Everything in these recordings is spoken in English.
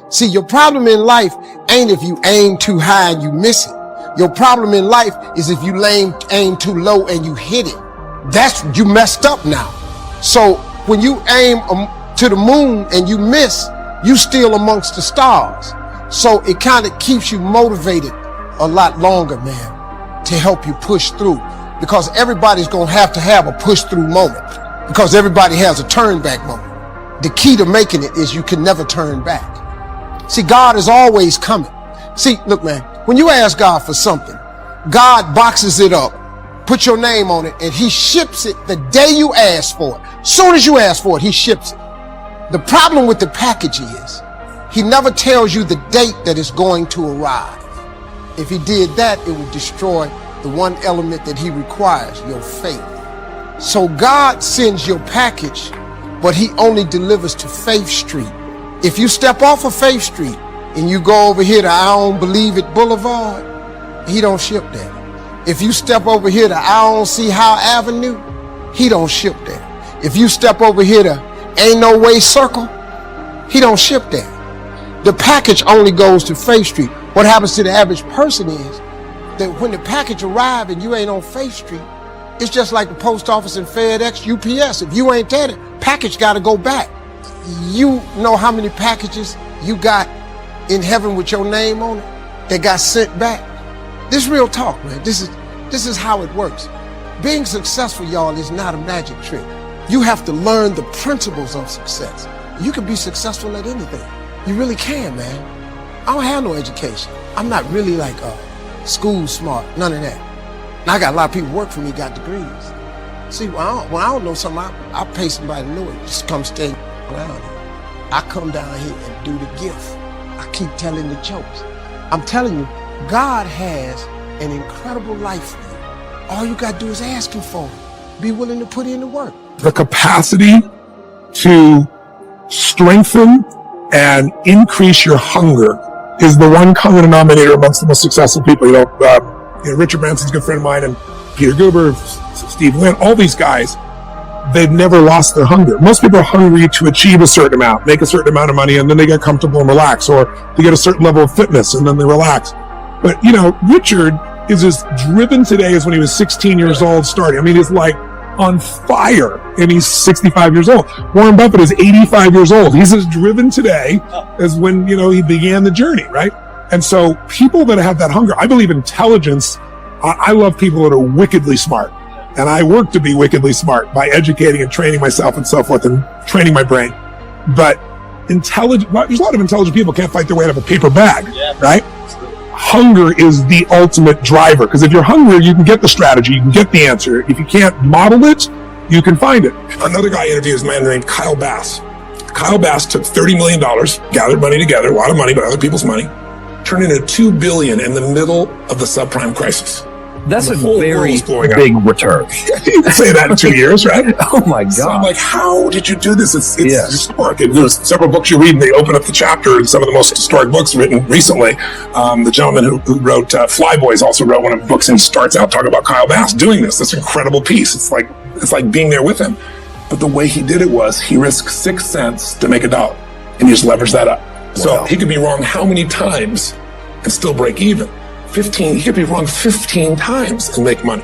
See, your problem in life ain't if you aim too high and you miss it. Your problem in life is if you aim too low and you hit it. That's, you messed up now. So when you aim to the moon and you miss, you still amongst the stars. So it kind of keeps you motivated a lot longer, man, to help you push through. Because everybody's gonna have to have a push through moment, because everybody has a turn back moment. The key to making it is you can never turn back. See, God is always coming. See, look, man, when you ask God for something, God boxes it up, put your name on it, and he ships it the day you ask for it. Soon as you ask for it, he ships it. The problem with the package is he never tells you the date that it's going to arrive. If he did that, it would destroy the one element that he requires, your faith. So God sends your package, but he only delivers to Faith Street. If you step off of Faith Street and you go over here to I Don't Believe It Boulevard, he don't ship that. If you step over here to I Don't See How Avenue, he don't ship that. If you step over here to Ain't No Way Circle, he don't ship that. The package only goes to Faith Street. What happens to the average person is that when the package arrives and you ain't on Faith Street, it's just like the post office and FedEx, UPS. If you ain't at it, package got to go back. You know how many packages you got in heaven with your name on it that got sent back? This real talk, man. This is how it works. Being successful, y'all, is not a magic trick. You have to learn the principles of success. You can be successful at anything. You really can, man. I don't have no education. I'm not really like school smart, none of that. And I got a lot of people work for me, got degrees. See, when I don't know something, I pay somebody to know it. Just come stay around here. I come down here and do the gift. I keep telling the jokes. I'm telling you, God has an incredible life for you. All you got to do is ask him for it. Be willing to put in the work. The capacity to strengthen and increase your hunger is the one common denominator amongst the most successful people. Richard Branson's a good friend of mine, and Peter Guber, Steve Lynn, all these guys, they've never lost their hunger. Most people are hungry to achieve a certain amount, make a certain amount of money, and then they get comfortable and relax, or they get a certain level of fitness and then they relax. But, Richard is as driven today as when he was 16 years old starting. I mean, he's like on fire, and he's 65 years old. Warren Buffett is 85 years old. He's as driven today as when, he began the journey, right? And so people that have that hunger, I believe intelligence, I love people that are wickedly smart. And I work to be wickedly smart by educating and training myself and so forth and training my brain. But there's a lot of intelligent people can't fight their way out of a paper bag, right? Hunger is the ultimate driver, because if you're hungry, you can get the strategy, you can get the answer. If you can't model it, you can find it. Another guy I interviewed is a man named Kyle Bass. Kyle Bass took $30 million, gathered money together, a lot of money, but other people's money, turned into $2 billion in the middle of the subprime crisis. That's a very big return. You can say that in 2 years, right? Oh my God. So I'm like, how did you do this? It's historic. There's several books you read and they open up the chapter, and some of the most historic books written recently. The gentleman who wrote Flyboys also wrote one of the books, and he starts out talking about Kyle Bass doing this incredible piece. It's like being there with him. But the way he did it was he risked 6 cents to make $1, and he just leveraged that up. Wow. So he could be wrong how many times and still break even? 15, he could be wrong 15 times and make money.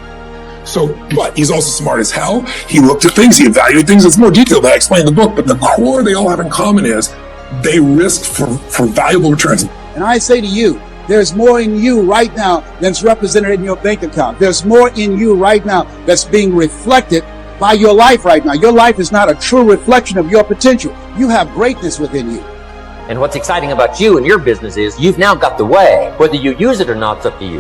So, but he's also smart as hell. He looked at things, he evaluated things. It's more detailed than I explained in the book, but the core they all have in common is they risked for valuable returns. And I say to you, there's more in you right now than's represented in your bank account. There's more in you right now that's being reflected by your life right now. Your life is not a true reflection of your potential. You have greatness within you. And what's exciting about you and your business is you've now got the way. Whether you use it or not is up to you.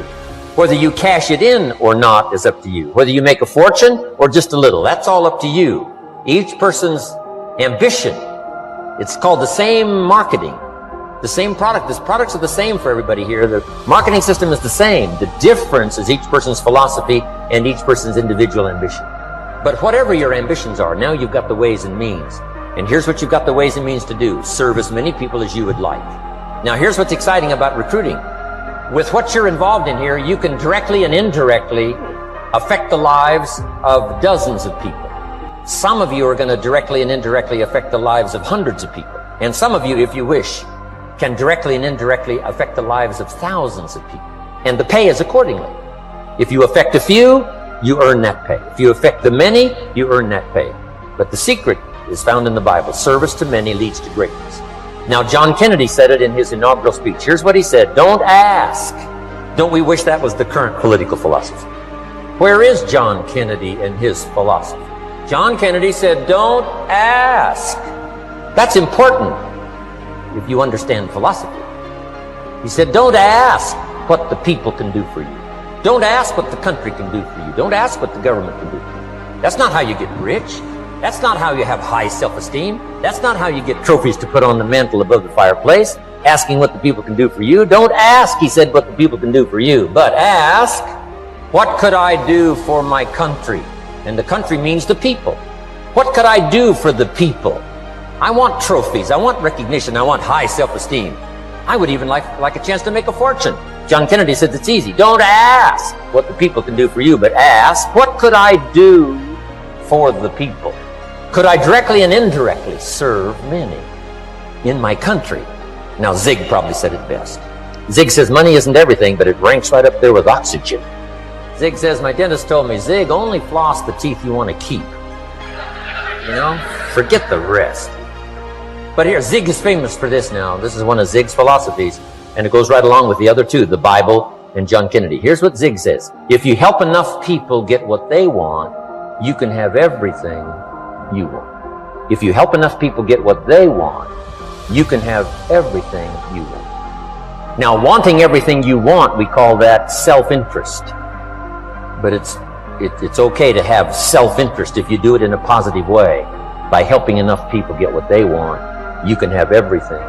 Whether you cash it in or not is up to you. Whether you make a fortune or just a little, that's all up to you. Each person's ambition, it's called the same marketing, the same product. These products are the same for everybody here. The marketing system is the same. The difference is each person's philosophy and each person's individual ambition. But whatever your ambitions are, now you've got the ways and means. And here's what you've got the ways and means to do. Serve as many people as you would like. Now here's what's exciting about recruiting. With what you're involved in here, you can directly and indirectly affect the lives of dozens of people. Some of you are going to directly and indirectly affect the lives of hundreds of people. And some of you, if you wish, can directly and indirectly affect the lives of thousands of people. And the pay is accordingly. If you affect a few, you earn that pay. If you affect the many, you earn that pay. But the secret is found in the Bible. Service to many leads to greatness. Now, John Kennedy said it in his inaugural speech. Here's what he said: don't ask. Don't we wish that was the current political philosophy? Where is John Kennedy and his philosophy? John Kennedy said, don't ask. That's important if you understand philosophy. He said, don't ask what the people can do for you. Don't ask what the country can do for you. Don't ask what the government can do for you. That's not how you get rich. That's not how you have high self-esteem. That's not how you get trophies to put on the mantle above the fireplace, asking what the people can do for you. Don't ask, he said, what the people can do for you, but ask, what could I do for my country? And the country means the people. What could I do for the people? I want trophies. I want recognition. I want high self-esteem. I would even like a chance to make a fortune. John Kennedy said it's easy. Don't ask what the people can do for you, but ask, what could I do for the people? Could I directly and indirectly serve many in my country? Now, Zig probably said it best. Zig says money isn't everything, but it ranks right up there with oxygen. Zig says, my dentist told me, Zig, only floss the teeth you want to keep. You know, forget the rest. But here, Zig is famous for this now. This is one of Zig's philosophies, and it goes right along with the other two, the Bible and John Kennedy. Here's what Zig says: if you help enough people get what they want, you can have everything you want. If you help enough people get what they want, you can have everything you want. Now, wanting everything you want, we call that self-interest. But it's okay to have self-interest if you do it in a positive way. By helping enough people get what they want, you can have everything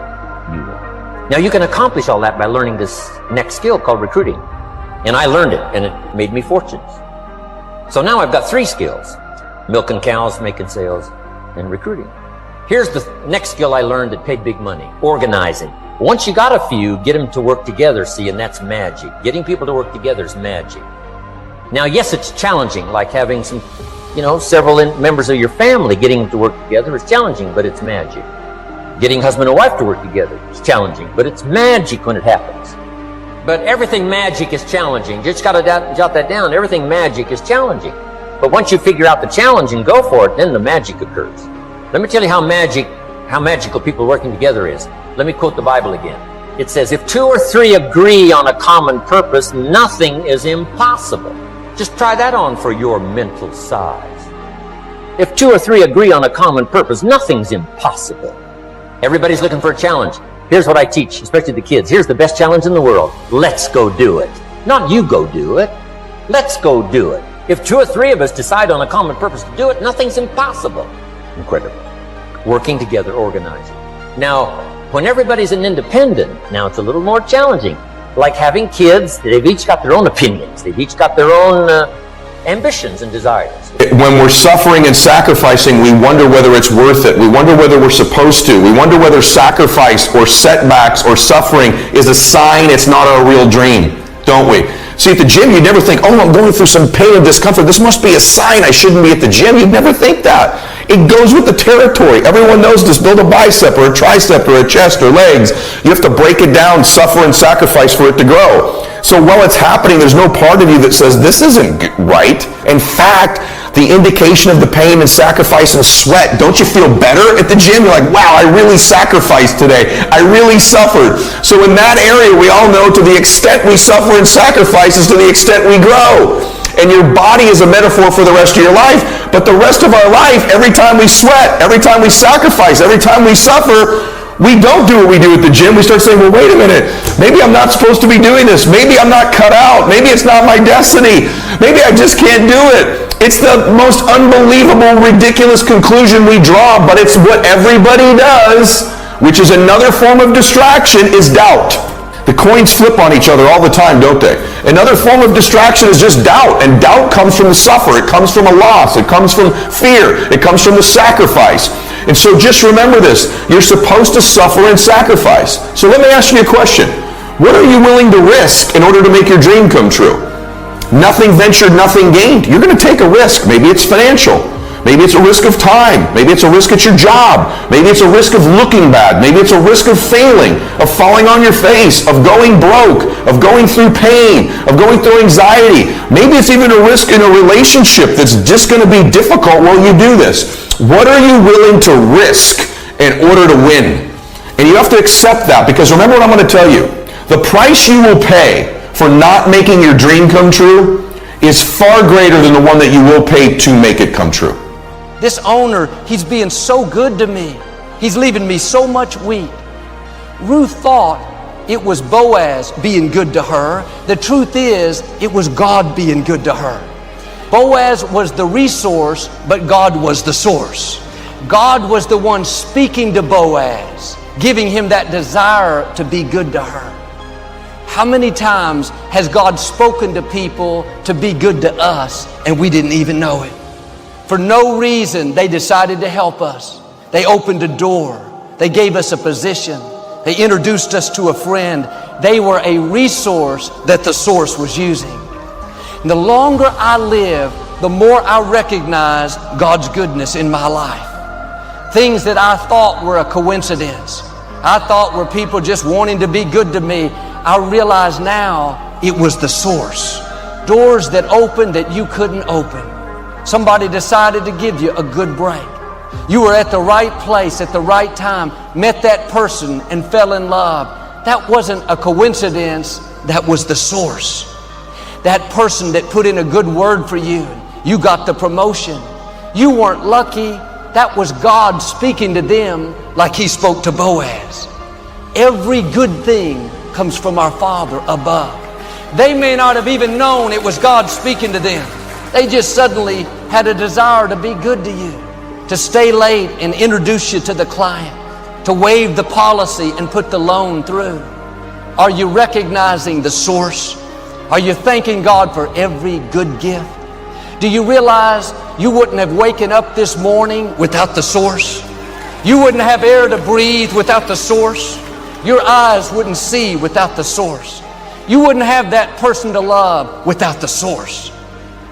you want. Now, you can accomplish all that by learning this next skill called recruiting. And I learned it, and it made me fortunes. So now I've got 3 skills: milking cows, making sales, and recruiting. Here's the next skill I learned that paid big money: organizing. Once you got a few, get them to work together, see, and that's magic. Getting people to work together is magic. Now, yes, it's challenging, like having several members of your family, getting them to work together is challenging, but it's magic. Getting husband and wife to work together is challenging, but it's magic when it happens. But everything magic is challenging. You just got to jot that down. Everything magic is challenging. But once you figure out the challenge and go for it, then the magic occurs. Let me tell you how magical people working together is. Let me quote the Bible again. It says, if 2 or 3 agree on a common purpose, nothing is impossible. Just try that on for your mental size. If 2 or 3 agree on a common purpose, nothing's impossible. Everybody's looking for a challenge. Here's what I teach, especially the kids. Here's the best challenge in the world. Let's go do it. Not you go do it. Let's go do it. If 2 or 3 of us decide on a common purpose to do it, nothing's impossible. Incredible. Working together, organizing. Now, when everybody's an independent, now it's a little more challenging. Like having kids, they've each got their own opinions. They've each got their own ambitions and desires. When we're suffering and sacrificing, we wonder whether it's worth it. We wonder whether we're supposed to. We wonder whether sacrifice or setbacks or suffering is a sign it's not our real dream, don't we? See, at the gym, you never think, oh, I'm going through some pain and discomfort. This must be a sign I shouldn't be at the gym. You'd never think that. It goes with the territory. Everyone knows this. Build a bicep or a tricep or a chest or legs. You have to break it down, suffer and sacrifice for it to grow. So while it's happening, there's no part of you that says, this isn't right. In fact, the indication of the pain and sacrifice and sweat, don't you feel better at the gym? You're like, wow, I really sacrificed today. I really suffered. So in that area, we all know to the extent we suffer and sacrifice is to the extent we grow. And your body is a metaphor for the rest of your life. But the rest of our life, every time we sweat, every time we sacrifice, every time we suffer, we don't do what we do at the gym. We start saying, well, wait a minute. Maybe I'm not supposed to be doing this. Maybe I'm not cut out. Maybe it's not my destiny. Maybe I just can't do it. It's the most unbelievable, ridiculous conclusion we draw, but it's what everybody does, which is another form of distraction, is doubt. The coins flip on each other all the time, don't they? Another form of distraction is just doubt, and doubt comes from the suffer. It comes from a loss. It comes from fear. It comes from the sacrifice. And so just remember this. You're supposed to suffer and sacrifice. So let me ask you a question. What are you willing to risk in order to make your dream come true? Nothing ventured, nothing gained. You're going to take a risk. Maybe it's financial. Maybe it's a risk of time. Maybe it's a risk at your job. Maybe it's a risk of looking bad. Maybe it's a risk of failing, of falling on your face, of going broke, of going through pain, of going through anxiety. Maybe it's even a risk in a relationship that's just going to be difficult while you do this. What are you willing to risk in order to win? And you have to accept that, because remember what I'm going to tell you. The price you will pay for not making your dream come true is far greater than the one that you will pay to make it come true. This owner, he's being so good to me. He's leaving me so much wheat. Ruth thought it was Boaz being good to her. The truth is, it was God being good to her. Boaz was the resource, but God was the source. God was the one speaking to Boaz, giving him that desire to be good to her. How many times has God spoken to people to be good to us and we didn't even know it? For no reason, they decided to help us. They opened a door. They gave us a position. They introduced us to a friend. They were a resource that the source was using. And the longer I live, the more I recognize God's goodness in my life. Things that I thought were a coincidence, I thought were people just wanting to be good to me, I realize now it was the source. Doors that opened that you couldn't open. Somebody decided to give you a good break. You were at the right place at the right time, met that person and fell in love. That wasn't a coincidence, that was the source. That person that put in a good word for you, you got the promotion. You weren't lucky, that was God speaking to them like He spoke to Boaz. Every good thing comes from our Father above. They may not have even known it was God speaking to them. They just suddenly had a desire to be good to you, to stay late and introduce you to the client, to waive the policy and put the loan through. Are you recognizing the source? Are you thanking God for every good gift? Do you realize you wouldn't have waken up this morning without the source? You wouldn't have air to breathe without the source. Your eyes wouldn't see without the source. You wouldn't have that person to love without the source.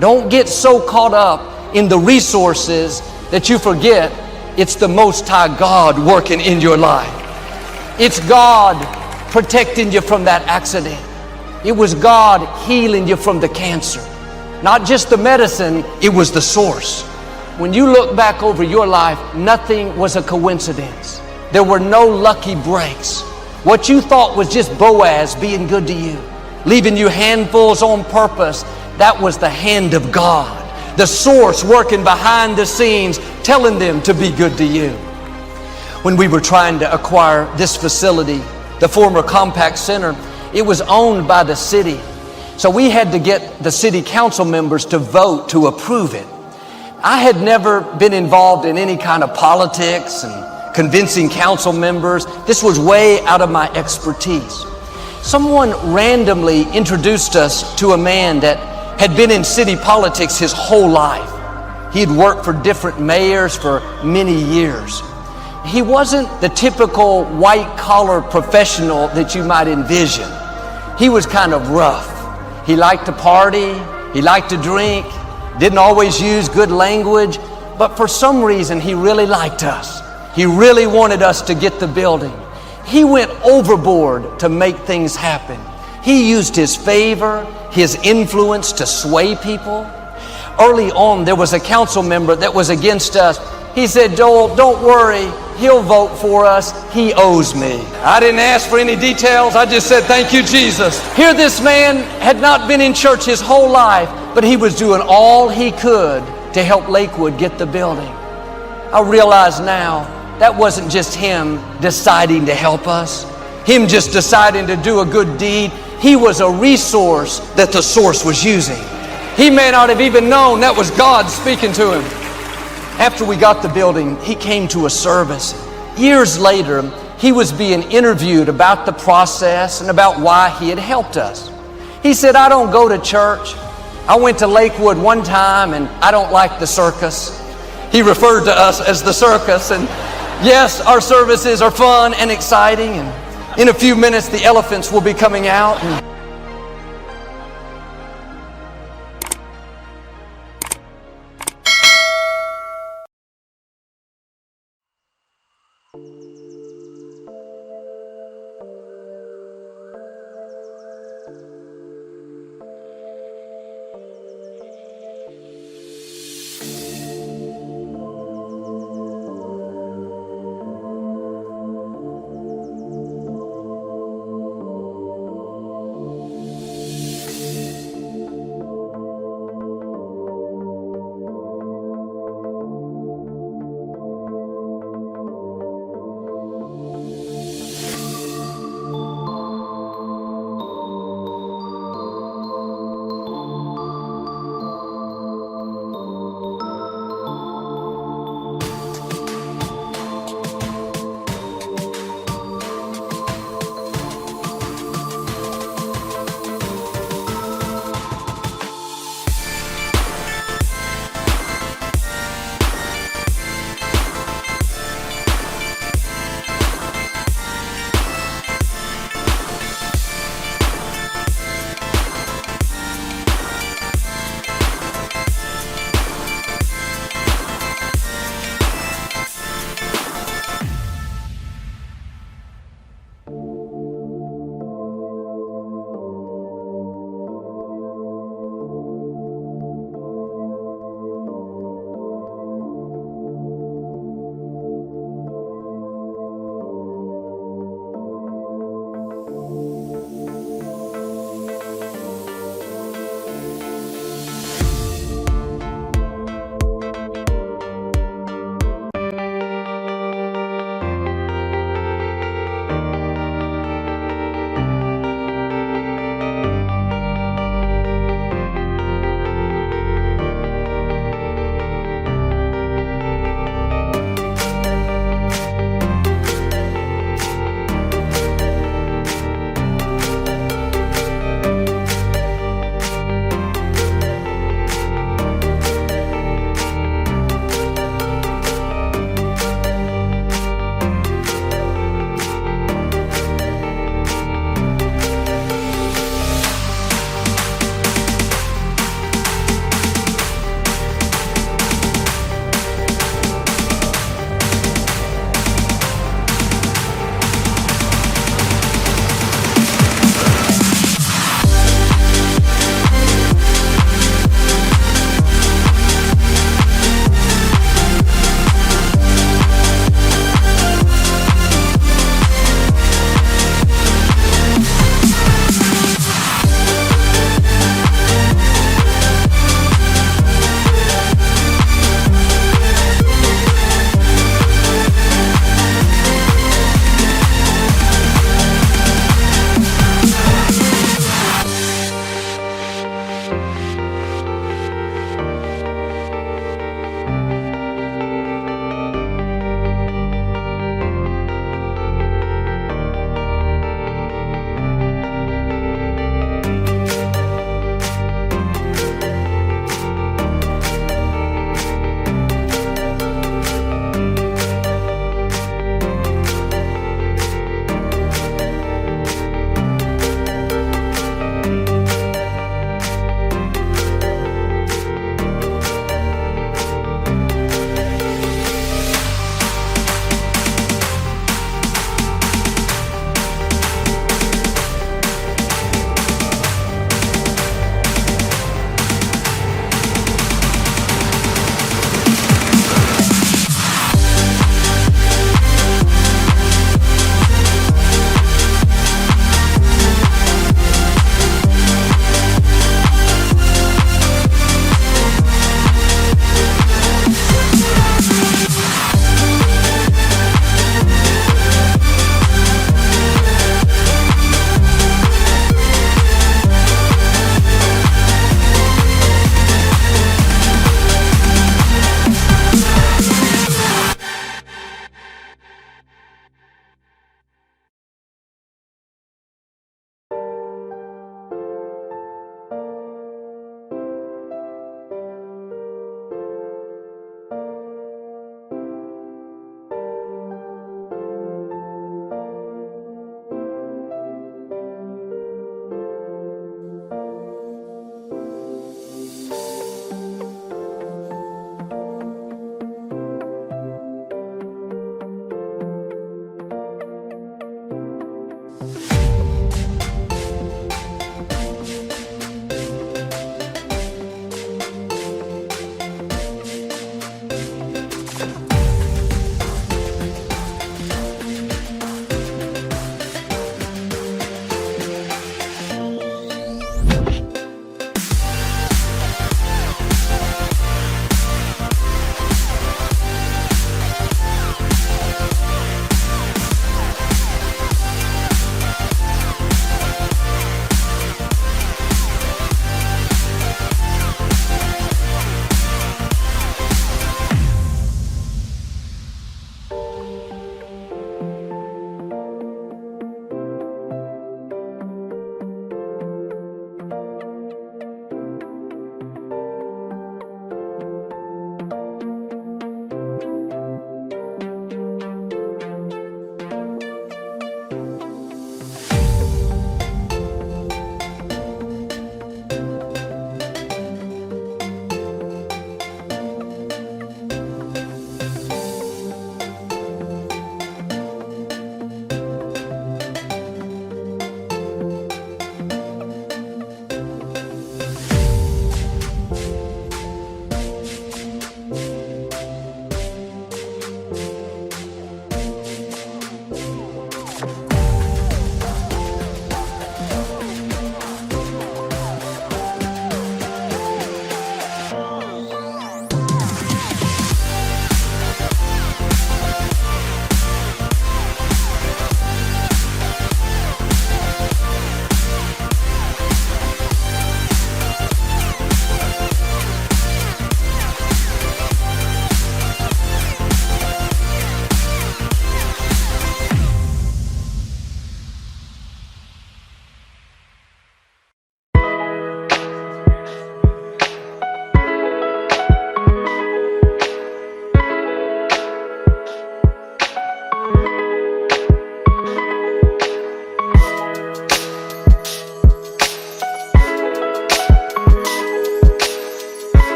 Don't get so caught up in the resources that you forget it's the Most High God working in your life. It's God protecting you from that accident. It was God healing you from the cancer. Not just the medicine, it was the source. When you look back over your life, nothing was a coincidence. There were no lucky breaks. What you thought was just Boaz being good to you, leaving you handfuls on purpose, that was the hand of God, the source working behind the scenes, telling them to be good to you. When we were trying to acquire this facility, the former Compact Center, it was owned by the city. So we had to get the city council members to vote to approve it. I had never been involved in any kind of politics and convincing council members. This was way out of my expertise. Someone randomly introduced us to a man that had been in city politics his whole life. He had worked for different mayors for many years. He wasn't the typical white-collar professional that you might envision. He was kind of rough. He liked to party, he liked to drink, didn't always use good language, but for some reason he really liked us. He really wanted us to get the building. He went overboard to make things happen. He used his favor, his influence to sway people. Early on, there was a council member that was against us. He said, "Joel, don't worry, he'll vote for us. He owes me." I didn't ask for any details. I just said, "Thank you, Jesus." Here this man had not been in church his whole life, but he was doing all he could to help Lakewood get the building. I realize now that wasn't just him deciding to help us, him just deciding to do a good deed. He was a resource that the source was using. He may not have even known that was God speaking to him. After we got the building, he came to a service. Years later, he was being interviewed about the process and about why he had helped us. He said, "I don't go to church. I went to Lakewood one time and I don't like the circus." He referred to us as the circus. And yes, our services are fun and exciting. And in a few minutes, the elephants will be coming out. And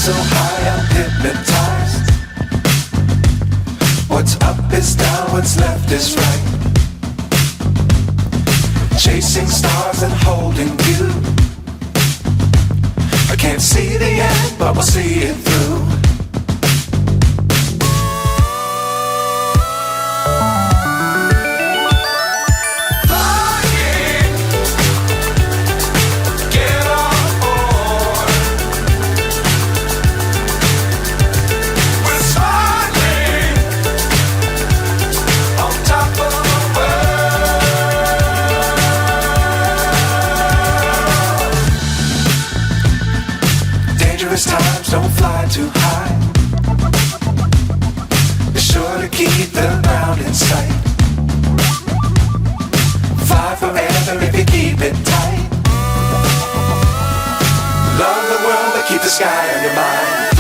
so high I'm hypnotized. What's up is down, what's left is right. Chasing stars and holding you. I can't see the end, but we'll see it through. Times don't fly too high. Be sure to keep the ground in sight. Fly forever if you keep it tight. Love the world but keep the sky on your mind.